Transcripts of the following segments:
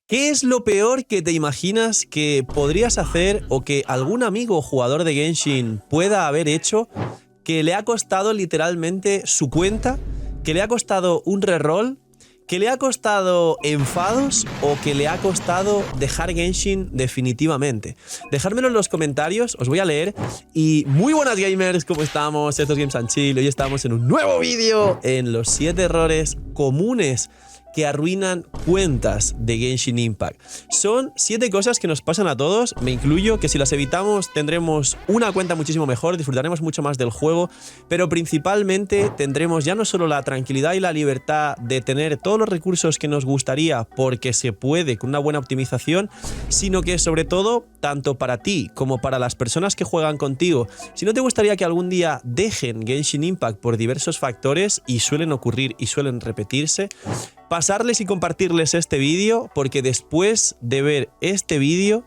¿Qué es lo peor que te imaginas que podrías hacer o que algún amigo o jugador de Genshin pueda haber hecho que le ha costado literalmente su cuenta, que le ha costado un reroll, que le ha costado enfados o que le ha costado dejar Genshin definitivamente? Dejármelo en los comentarios, os voy a leer. Y muy buenas gamers, ¿cómo estamos? Esto es Games and Chill. Hoy estamos en un nuevo vídeo en los 7 errores comunes que arruinan cuentas de Genshin Impact. Son 7 cosas que nos pasan a todos, me incluyo, que si las evitamos tendremos una cuenta muchísimo mejor, disfrutaremos mucho más del juego, pero principalmente tendremos ya no solo la tranquilidad y la libertad de tener todos los recursos que nos gustaría porque se puede con una buena optimización, sino que sobre todo, tanto para ti como para las personas que juegan contigo, si no te gustaría que algún día dejen Genshin Impact por diversos factores, y suelen ocurrir y suelen repetirse, pasarles y compartirles este vídeo, porque después de ver este vídeo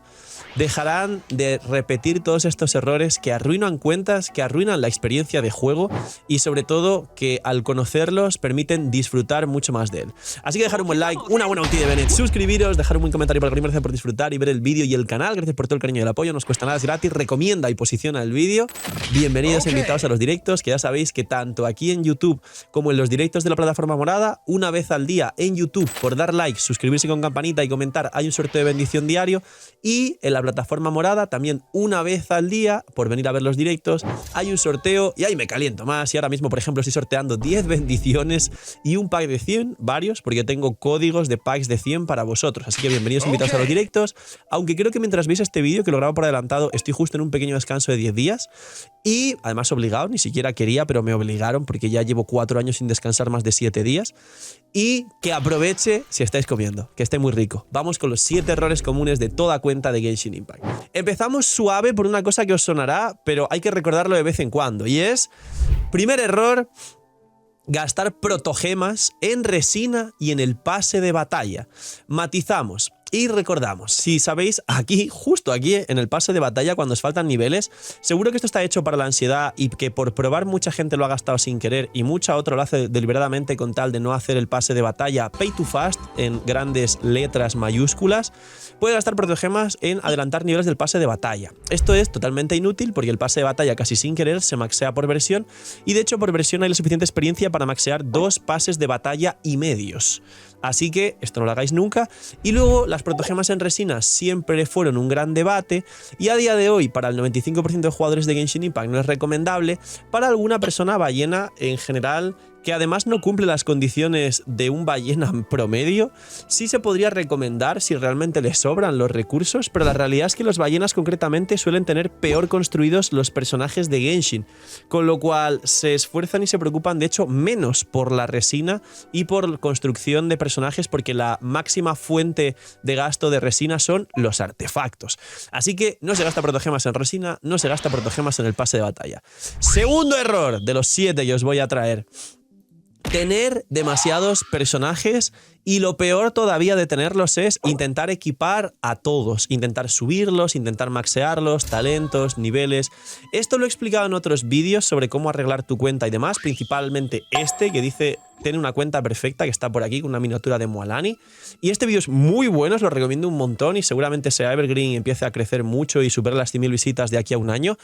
dejarán de repetir todos estos errores que arruinan cuentas, que arruinan la experiencia de juego y sobre todo que al conocerlos permiten disfrutar mucho más de él. Así que dejar un buen like, una buena ulti de Bennett, suscribiros, dejar un buen comentario para el canal, gracias por disfrutar y ver el vídeo y el canal, gracias por todo el cariño y el apoyo, no os cuesta nada, es gratis, recomienda y posiciona el vídeo. Bienvenidos invitados a los directos, que ya sabéis que tanto aquí en YouTube como en los directos de la plataforma morada, una vez al día en YouTube, por dar like, suscribirse con campanita y comentar, hay un sorteo de bendición diario, y en la plataforma morada también una vez al día, por venir a ver los directos, hay un sorteo y ahí me caliento más. Y ahora mismo, por ejemplo, estoy sorteando 10 bendiciones y un pack de 100, varios, porque tengo códigos de packs de 100 para vosotros. Así que bienvenidos invitados a los directos, aunque creo que mientras veis este vídeo, que lo grabo por adelantado, estoy justo en un pequeño descanso de 10 días y además obligado, ni siquiera quería, pero me obligaron porque ya llevo 4 años sin descansar más de 7 días. Y que aproveche si estáis comiendo, que esté muy rico. Vamos con los 7 errores comunes de toda cuenta de Genshin Impact. Empezamos suave por una cosa que os sonará, pero hay que recordarlo de vez en cuando, y es, primer error, gastar protogemas en resina y en el pase de batalla. Matizamos y recordamos, si sabéis, aquí, justo aquí en el pase de batalla, cuando os faltan niveles, seguro que esto está hecho para la ansiedad y que por probar mucha gente lo ha gastado sin querer y mucha otra lo hace deliberadamente con tal de no hacer el pase de batalla pay to fast en grandes letras mayúsculas, puede gastar protogemas en adelantar niveles del pase de batalla. Esto es totalmente inútil porque el pase de batalla casi sin querer se maxea por versión, y de hecho por versión hay la suficiente experiencia para maxear 2 pases de batalla y medios. Así que esto no lo hagáis nunca. Y luego las protogemas en resina siempre fueron un gran debate, y a día de hoy para el 95% de jugadores de Genshin Impact no es recomendable. Para alguna persona ballena en general, que además no cumple las condiciones de un ballena promedio, sí se podría recomendar si realmente le sobran los recursos, pero la realidad es que los ballenas concretamente suelen tener peor construidos los personajes de Genshin, con lo cual se esfuerzan y se preocupan de hecho menos por la resina y por construcción de personajes, porque la máxima fuente de gasto de resina son los artefactos. Así que no se gasta protogemas en resina, no se gasta protogemas en el pase de batalla. Segundo error de los 7 que os voy a traer: tener demasiados personajes, y lo peor todavía de tenerlos es intentar equipar a todos, intentar subirlos, intentar maxearlos, talentos, niveles. Esto lo he explicado en otros vídeos sobre cómo arreglar tu cuenta y demás, principalmente este que dice tiene una cuenta perfecta, que está por aquí con una miniatura de Mualani, y este vídeo es muy bueno, os lo recomiendo un montón y seguramente sea evergreen y empiece a crecer mucho y supere las 100.000 visitas de aquí a un año,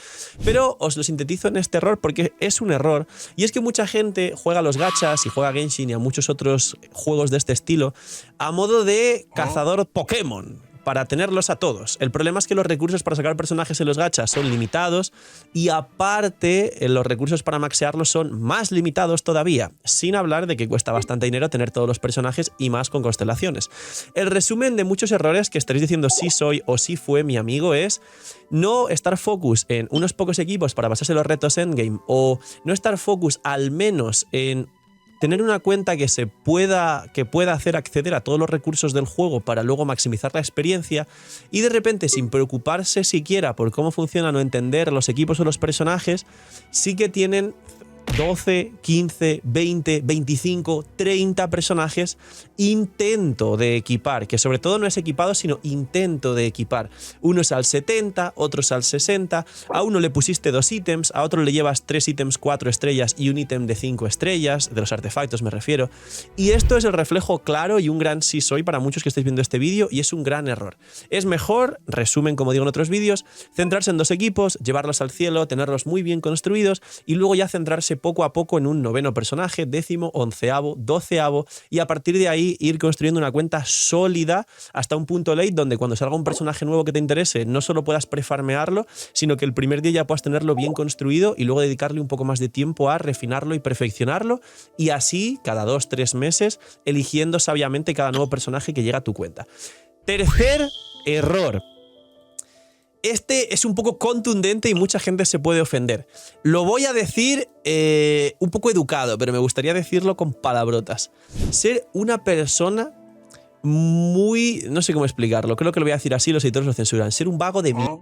pero os lo sintetizo en este error porque es un error, y es que mucha gente juega a los gachas y juega a Genshin y a muchos otros juegos de este estilo a modo de cazador Pokémon, para tenerlos a todos. El problema es que los recursos para sacar personajes en los gachas son limitados, y aparte los recursos para maxearlos son más limitados todavía, sin hablar de que cuesta bastante dinero tener todos los personajes y más con constelaciones. El resumen de muchos errores que estaréis diciendo sí soy o sí fue mi amigo es no estar focus en unos pocos equipos para pasarse los retos endgame, o no estar focus al menos en tener una cuenta que pueda hacer acceder a todos los recursos del juego para luego maximizar la experiencia, y de repente, sin preocuparse siquiera por cómo funcionan o entender los equipos o los personajes, sí que tienen 12, 15, 20, 25, 30 personajes intento de equipar, que sobre todo no es equipado, sino intento de equipar. Unos al 70, otros al 60, a uno le pusiste 2 ítems, a otro le llevas 3 ítems 4 estrellas y un ítem de 5 estrellas, de los artefactos me refiero. Y esto es el reflejo claro y un gran sí soy para muchos que estáis viendo este vídeo, y es un gran error. Es mejor, resumen como digo en otros vídeos, centrarse en 2 equipos, llevarlos al cielo, tenerlos muy bien construidos y luego ya centrarse poco a poco en un 9º personaje, 10º, 11º, 12º, y a partir de ahí ir construyendo una cuenta sólida hasta un punto late donde cuando salga un personaje nuevo que te interese no solo puedas prefarmearlo, sino que el primer día ya puedas tenerlo bien construido y luego dedicarle un poco más de tiempo a refinarlo y perfeccionarlo, y así cada 2-3 meses eligiendo sabiamente cada nuevo personaje que llega a tu cuenta. Tercer error. Este es un poco contundente y mucha gente se puede ofender. Lo voy a decir un poco educado, pero me gustaría decirlo con palabrotas. Ser una persona muy... no sé cómo explicarlo, creo que lo voy a decir así, los editores lo censuran. Ser un vago de mierda.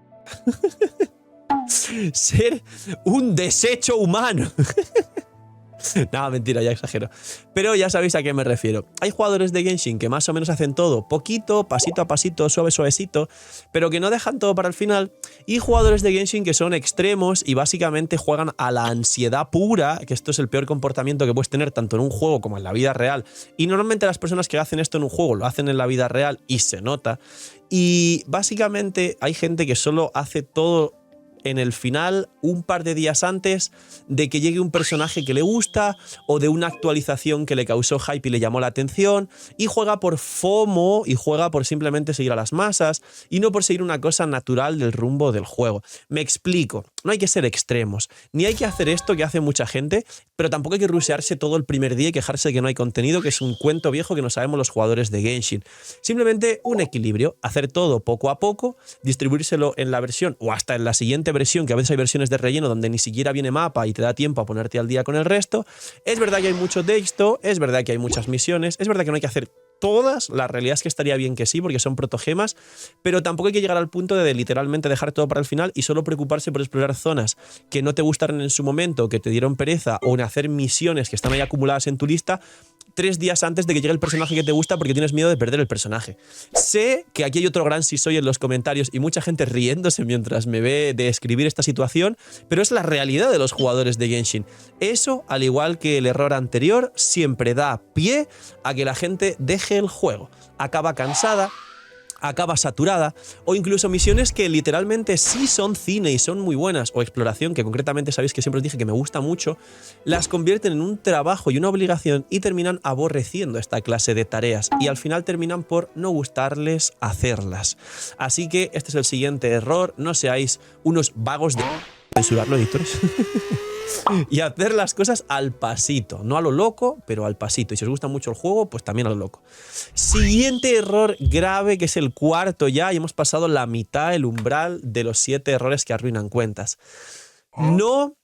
Ser un desecho humano. No, mentira, ya exagero. Pero ya sabéis a qué me refiero. Hay jugadores de Genshin que más o menos hacen todo poquito, pasito a pasito, suavecito, pero que no dejan todo para el final. Y jugadores de Genshin que son extremos y básicamente juegan a la ansiedad pura, que esto es el peor comportamiento que puedes tener tanto en un juego como en la vida real. Y normalmente las personas que hacen esto en un juego lo hacen en la vida real y se nota. Y básicamente hay gente que solo hace todo en el final, un par de días antes de que llegue un personaje que le gusta o de una actualización que le causó hype y le llamó la atención, y juega por FOMO y juega por simplemente seguir a las masas y no por seguir una cosa natural del rumbo del juego. Me explico, no hay que ser extremos, ni hay que hacer esto que hace mucha gente, pero tampoco hay que rushearse todo el primer día y quejarse de que no hay contenido, que es un cuento viejo que no sabemos los jugadores de Genshin. Simplemente un equilibrio, hacer todo poco a poco, distribuírselo en la versión o hasta en la siguiente versión, que a veces hay versiones de relleno donde ni siquiera viene mapa y te da tiempo a ponerte al día con el resto. Es verdad que hay mucho texto, es verdad que hay muchas misiones, es verdad que no hay que hacer todas, la realidad es que estaría bien que sí, porque son protogemas, pero tampoco hay que llegar al punto de literalmente dejar todo para el final y solo preocuparse por explorar zonas que no te gustaron en su momento, que te dieron pereza, o en hacer misiones que están ahí acumuladas en tu lista 3 días antes de que llegue el personaje que te gusta porque tienes miedo de perder el personaje. Sé que aquí hay otro gran si soy en los comentarios y mucha gente riéndose mientras me ve de escribir esta situación, pero es la realidad de los jugadores de Genshin. Eso, al igual que el error anterior, siempre da pie a que la gente deje el juego. Acaba cansada, acaba saturada, o incluso misiones que literalmente sí son cine y son muy buenas, o exploración, que concretamente sabéis que siempre os dije que me gusta mucho, las convierten en un trabajo y una obligación y terminan aborreciendo esta clase de tareas y al final terminan por no gustarles hacerlas. Así que este es el siguiente error, no seáis unos vagos de... ¿Censurarlo, editores? Y hacer las cosas al pasito, no a lo loco, pero al pasito. Y si os gusta mucho el juego, pues también a lo loco. Siguiente error grave, que es el cuarto ya, y hemos pasado la mitad, el umbral de los 7 errores que arruinan cuentas. No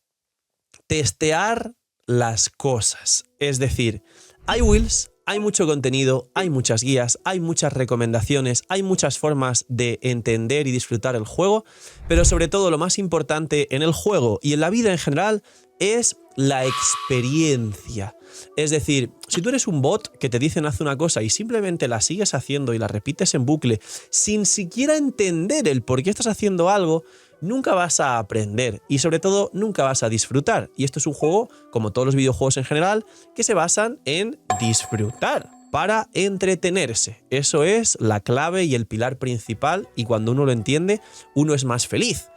testear las cosas. Es decir, hay builds, hay mucho contenido, hay muchas guías, hay muchas recomendaciones, hay muchas formas de entender y disfrutar el juego, pero sobre todo lo más importante en el juego y en la vida en general es la experiencia. Es decir, si tú eres un bot que te dicen haz una cosa y simplemente la sigues haciendo y la repites en bucle sin siquiera entender el por qué estás haciendo algo, nunca vas a aprender y sobre todo nunca vas a disfrutar. Y esto es un juego, como todos los videojuegos en general, que se basan en disfrutar para entretenerse. Eso es la clave y el pilar principal, y cuando uno lo entiende, uno es más feliz.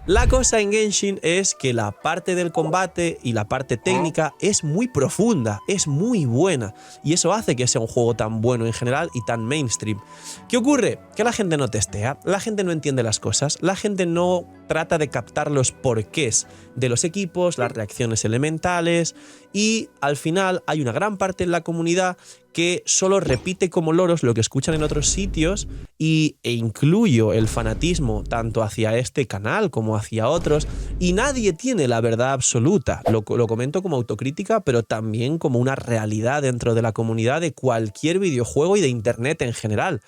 La cosa en Genshin es que la parte del combate y la parte técnica es muy profunda, es muy buena, y eso hace que sea un juego tan bueno en general y tan mainstream. ¿Qué ocurre? Que la gente no testea, la gente no entiende las cosas, la gente no trata de captar los porqués de los equipos, las reacciones elementales, y al final hay una gran parte en la comunidad que solo repite como loros lo que escuchan en otros sitios e incluyo el fanatismo tanto hacia este canal como hacia otros, y nadie tiene la verdad absoluta. Lo comento como autocrítica, pero también como una realidad dentro de la comunidad de cualquier videojuego y de internet en general.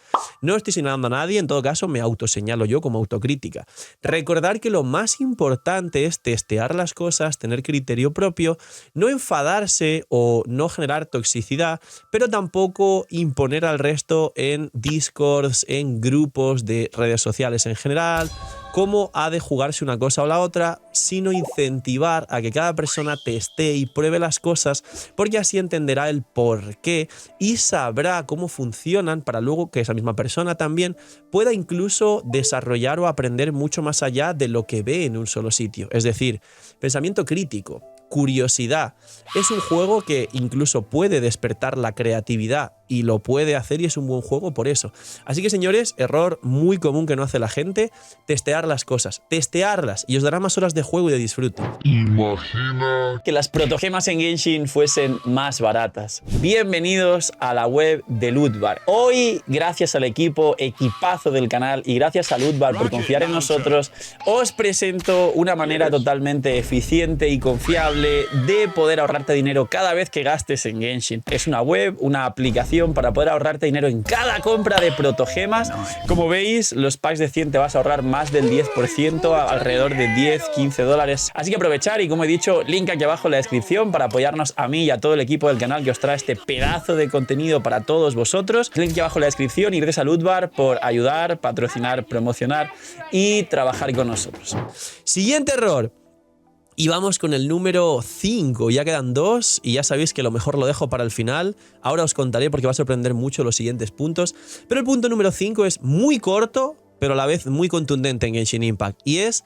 No estoy señalando a nadie, en todo caso me autoseñalo yo como autocrítica. Recordar que lo más importante es testear las cosas, tener criterio propio, no enfadarse o no generar toxicidad, pero tampoco imponer al resto en Discords, en grupos de redes sociales en general, cómo ha de jugarse una cosa o la otra, sino incentivar a que cada persona teste y pruebe las cosas, porque así entenderá el por qué y sabrá cómo funcionan para luego que esa misma persona también pueda incluso desarrollar o aprender mucho más allá de lo que ve en un solo sitio. Es decir, pensamiento crítico, curiosidad. Es un juego que incluso puede despertar la creatividad y lo puede hacer, y es un buen juego por eso. Así que, señores, error muy común que no hace la gente: testear las cosas, testearlas, y os dará más horas de juego y de disfrute. Imagina que las protogemas en Genshin fuesen más baratas. Bienvenidos a la web de Lootbar. Hoy, gracias al equipazo del canal, y gracias a Lootbar por confiar en nosotros, os presento una manera totalmente eficiente y confiable de poder ahorrarte dinero cada vez que gastes en Genshin. Es una web, una aplicación para poder ahorrarte dinero en cada compra de protogemas. Como veis, los packs de 100 te vas a ahorrar más del 10%, alrededor de 10-15 dólares. Así que aprovechar, y como he dicho, link aquí abajo en la descripción para apoyarnos a mí y a todo el equipo del canal que os trae este pedazo de contenido para todos vosotros. Link aquí abajo en la descripción, y gracias a Lootbar por ayudar, patrocinar, promocionar y trabajar con nosotros. Siguiente error. Y vamos con el número 5, ya quedan 2 y ya sabéis que lo mejor lo dejo para el final. Ahora os contaré porque va a sorprender mucho los siguientes puntos. Pero el punto número 5 es muy corto, pero a la vez muy contundente en Genshin Impact, y es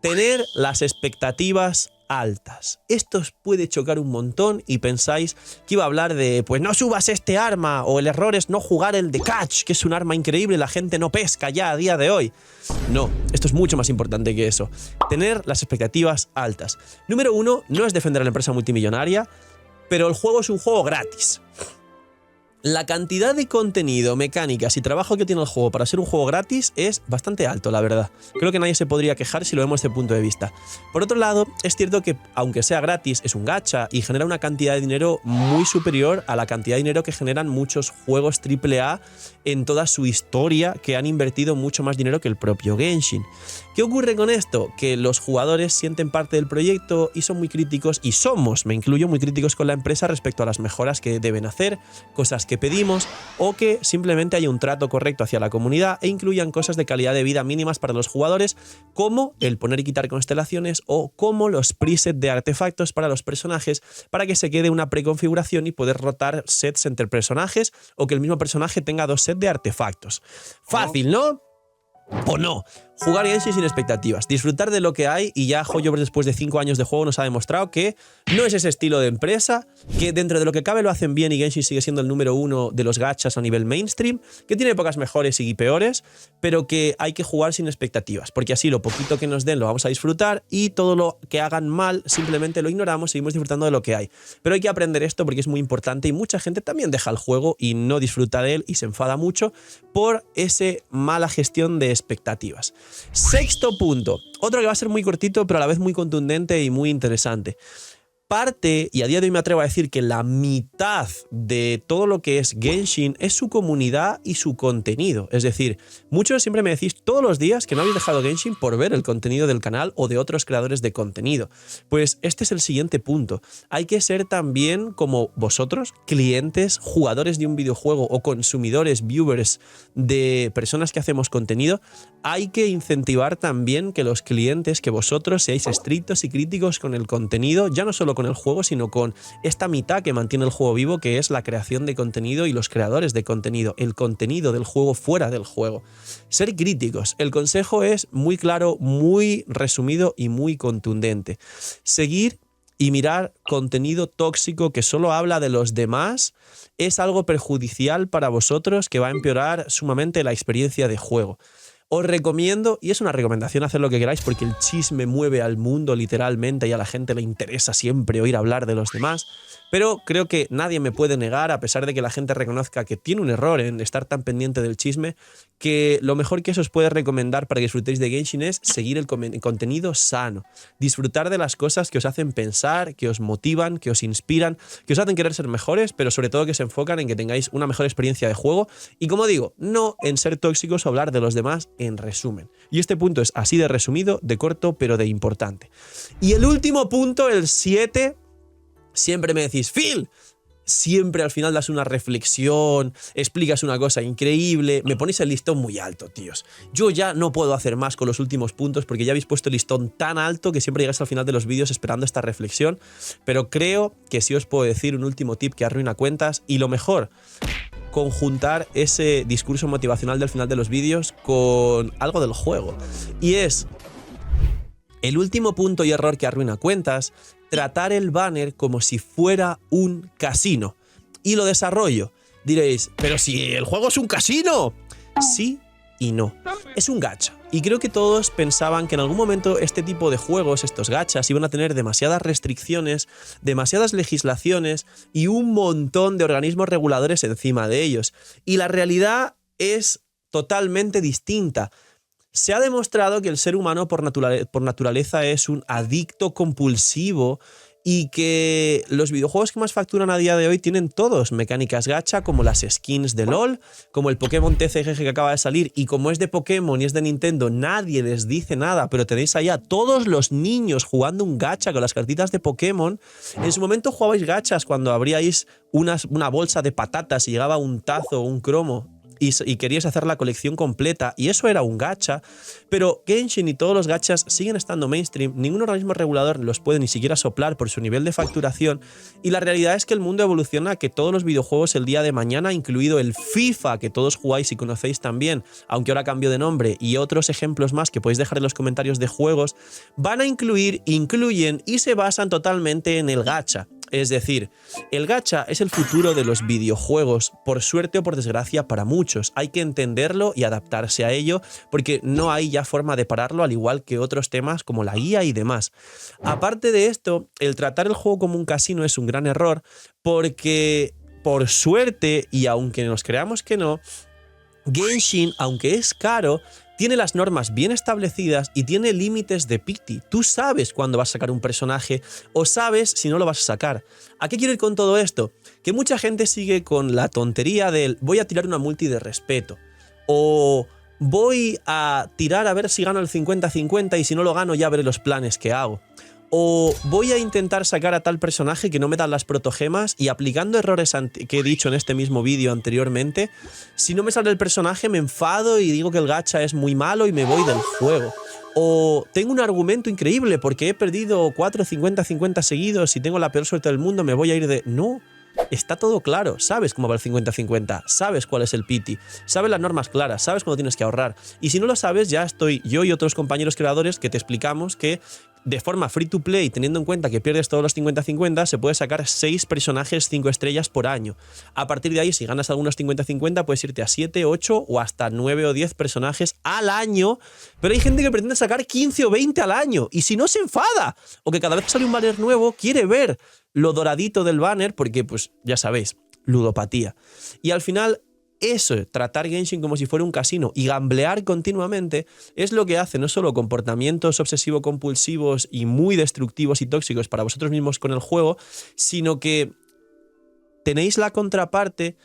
tener las expectativas altas. Esto os puede chocar un montón y pensáis que iba a hablar de pues no subas este arma, o el error es no jugar el de Catch, que es un arma increíble, la gente no pesca ya a día de hoy. No, esto es mucho más importante que eso. Tener las expectativas altas. Número 1, no es defender a la empresa multimillonaria, pero el juego es un juego gratis. La cantidad de contenido, mecánicas y trabajo que tiene el juego para ser un juego gratis es bastante alto, la verdad. Creo que nadie se podría quejar si lo vemos desde este punto de vista. Por otro lado, es cierto que aunque sea gratis, es un gacha y genera una cantidad de dinero muy superior a la cantidad de dinero que generan muchos juegos AAA en toda su historia, que han invertido mucho más dinero que el propio Genshin. ¿Qué ocurre con esto? Que los jugadores sienten parte del proyecto y son muy críticos, y somos, me incluyo, muy críticos con la empresa respecto a las mejoras que deben hacer, cosas que pedimos, o que simplemente haya un trato correcto hacia la comunidad e incluyan cosas de calidad de vida mínimas para los jugadores, como el poner y quitar constelaciones, o como los presets de artefactos para los personajes, para que se quede una preconfiguración y poder rotar sets entre personajes, o que el mismo personaje tenga 2 sets de artefactos. Fácil, ¿no? ¿O no? Jugar Genshin sin expectativas, disfrutar de lo que hay, y ya Hoyoverse después de 5 años de juego nos ha demostrado que no es ese estilo de empresa, que dentro de lo que cabe lo hacen bien y Genshin sigue siendo el número 1 de los gachas a nivel mainstream, que tiene épocas mejores y peores, pero que hay que jugar sin expectativas, porque así lo poquito que nos den lo vamos a disfrutar, y todo lo que hagan mal simplemente lo ignoramos, seguimos disfrutando de lo que hay. Pero hay que aprender esto porque es muy importante, y mucha gente también deja el juego y no disfruta de él y se enfada mucho por esa mala gestión de expectativas. Sexto punto, otro que va a ser muy cortito pero a la vez muy contundente y muy interesante. Parte, y a día de hoy me atrevo a decir que la mitad de todo lo que es Genshin es su comunidad y su contenido. Es decir, muchos siempre me decís todos los días que no habéis dejado Genshin por ver el contenido del canal o de otros creadores de contenido. Pues este es el siguiente punto. Hay que ser también, como vosotros, clientes, jugadores de un videojuego o consumidores, viewers de personas que hacemos contenido. Hay que incentivar también que los clientes, que vosotros seáis estrictos y críticos con el contenido, ya no solo con el juego, sino con esta mitad que mantiene el juego vivo, que es la creación de contenido y los creadores de contenido, el contenido del juego fuera del juego. Ser críticos. El consejo es muy claro, muy resumido y muy contundente. Seguir y mirar contenido tóxico que solo habla de los demás es algo perjudicial para vosotros, que va a empeorar sumamente la experiencia de juego. Os recomiendo, y es una recomendación, hacer lo que queráis porque el chisme mueve al mundo literalmente y a la gente le interesa siempre oír hablar de los demás, pero creo que nadie me puede negar, a pesar de que la gente reconozca que tiene un error en estar tan pendiente del chisme, que lo mejor que eso os puede recomendar para que disfrutéis de Genshin es seguir el contenido sano, disfrutar de las cosas que os hacen pensar, que os motivan, que os inspiran, que os hacen querer ser mejores, pero sobre todo que se enfocan en que tengáis una mejor experiencia de juego y, como digo, no en ser tóxicos o hablar de los demás en resumen. Y este punto es así de resumido, de corto, pero de importante. Y el último punto, el 7, siempre me decís, Phil, siempre al final das una reflexión, explicas una cosa increíble, me ponéis el listón muy alto, tíos. Yo ya no puedo hacer más con los últimos puntos porque ya habéis puesto el listón tan alto que siempre llegáis al final de los vídeos esperando esta reflexión, pero creo que sí os puedo decir un último tip que arruina cuentas y lo mejor, conjuntar ese discurso motivacional del final de los vídeos con algo del juego. Y es el último punto y error que arruina cuentas: tratar el banner como si fuera un casino. Y lo desarrollo. Diréis, pero si el juego es un casino. Sí y no. Es un gacha. Y creo que todos pensaban que en algún momento este tipo de juegos, estos gachas, iban a tener demasiadas restricciones, demasiadas legislaciones y un montón de organismos reguladores encima de ellos. Y la realidad es totalmente distinta. Se ha demostrado que el ser humano por naturaleza es un adicto compulsivo y que los videojuegos que más facturan a día de hoy tienen todos mecánicas gacha, como las skins de LoL, como el Pokémon TCG que acaba de salir, y como es de Pokémon y es de Nintendo, nadie les dice nada, pero tenéis allá todos los niños jugando un gacha con las cartitas de Pokémon. En su momento jugabais gachas cuando abríais una bolsa de patatas y llegaba un tazo o un cromo y querías hacer la colección completa, y eso era un gacha. Pero Genshin y todos los gachas siguen estando mainstream, ningún organismo regulador los puede ni siquiera soplar por su nivel de facturación, y la realidad es que el mundo evoluciona, que todos los videojuegos el día de mañana, incluido el FIFA, que todos jugáis y conocéis también, aunque ahora cambió de nombre, y otros ejemplos más que podéis dejar en los comentarios de juegos, van a incluyen y se basan totalmente en el gacha. Es decir, el gacha es el futuro de los videojuegos, por suerte o por desgracia para muchos. Hay que entenderlo y adaptarse a ello, porque no hay ya forma de pararlo, al igual que otros temas como la guía y demás. Aparte de esto, el tratar el juego como un casino es un gran error, porque por suerte, y aunque nos creamos que no, Genshin, aunque es caro, tiene las normas bien establecidas y tiene límites de pity. Tú sabes cuándo vas a sacar un personaje o sabes si no lo vas a sacar. ¿A qué quiero ir con todo esto? Que mucha gente sigue con la tontería del voy a tirar una multi de respeto, o voy a tirar a ver si gano el 50-50 y si no lo gano ya veré los planes que hago. O voy a intentar sacar a tal personaje que no me dan las protogemas y, aplicando errores que he dicho en este mismo vídeo anteriormente, si no me sale el personaje me enfado y digo que el gacha es muy malo y me voy del juego. O tengo un argumento increíble porque he perdido 4 50-50 seguidos y tengo la peor suerte del mundo, me voy a ir de... No, está todo claro, sabes cómo va el 50-50, sabes cuál es el pity, sabes las normas claras, sabes cuándo tienes que ahorrar. Y si no lo sabes, ya estoy yo y otros compañeros creadores que te explicamos que de forma free to play, teniendo en cuenta que pierdes todos los 50-50, se puede sacar 6 personajes 5 estrellas por año. A partir de ahí, si ganas algunos 50-50, puedes irte a 7, 8 o hasta 9 o 10 personajes al año. Pero hay gente que pretende sacar 15 o 20 al año, y si no, se enfada, o que cada vez que sale un banner nuevo quiere ver lo doradito del banner porque, pues ya sabéis, ludopatía. Y al final, eso, tratar Genshin como si fuera un casino y gamblear continuamente, es lo que hace no solo comportamientos obsesivo-compulsivos y muy destructivos y tóxicos para vosotros mismos con el juego, sino que tenéis la contraparte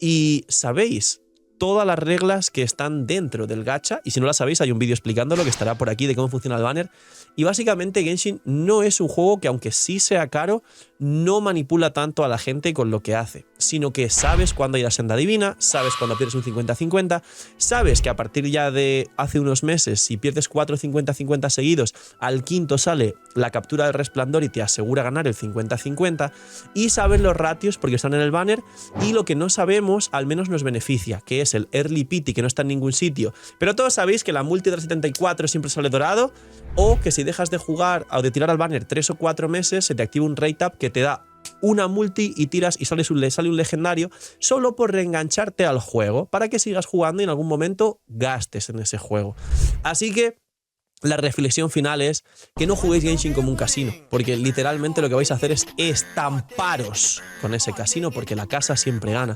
y sabéis todas las reglas que están dentro del gacha, y si no las sabéis hay un vídeo explicándolo que estará por aquí de cómo funciona el banner. Y básicamente Genshin no es un juego que, aunque sí sea caro, no manipula tanto a la gente con lo que hace, sino que sabes cuándo hay la senda divina, sabes cuándo pierdes un 50-50, sabes que a partir ya de hace unos meses, si pierdes 4 50-50 seguidos, al quinto sale la captura del resplandor y te asegura ganar el 50-50, y sabes los ratios porque están en el banner, y lo que no sabemos al menos nos beneficia, que es el early pity, que no está en ningún sitio. Pero todos sabéis que la multi del 74 siempre sale dorado, o que si dejas de jugar o de tirar al banner 3 o 4 meses se te activa un rate up que te da una multi y tiras y sale un legendario solo por reengancharte al juego, para que sigas jugando y en algún momento gastes en ese juego. Así que la reflexión final es que no juguéis Genshin como un casino, porque literalmente lo que vais a hacer es estamparos con ese casino, porque la casa siempre gana.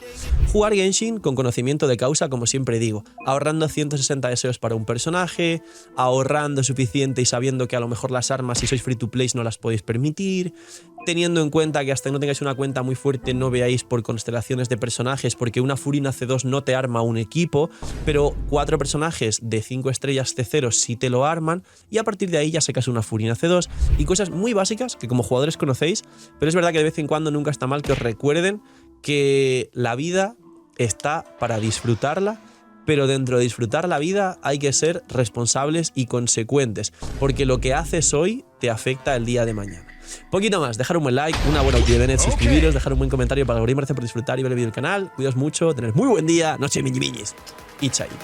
Jugar Genshin con conocimiento de causa, como siempre digo, ahorrando 160 deseos para un personaje, ahorrando suficiente y sabiendo que a lo mejor las armas, si sois free to play, no las podéis permitir, teniendo en cuenta que hasta que no tengáis una cuenta muy fuerte no veáis por constelaciones de personajes, porque una Furina C2 no te arma un equipo, pero 4 personajes de 5 estrellas C0 sí te lo arman, y a partir de ahí ya sacas una Furina C2 y cosas muy básicas que como jugadores conocéis, pero es verdad que de vez en cuando nunca está mal que os recuerden que la vida está para disfrutarla, pero dentro de disfrutar la vida hay que ser responsables y consecuentes, porque lo que haces hoy te afecta el día de mañana. Poquito más, dejar un buen like, una buena utilidad, suscribiros, dejar un buen comentario para el algoritmo, gracias por disfrutar y ver el vídeo del canal, cuidaos mucho, tener muy buen día, noche miñi miñis y chaito.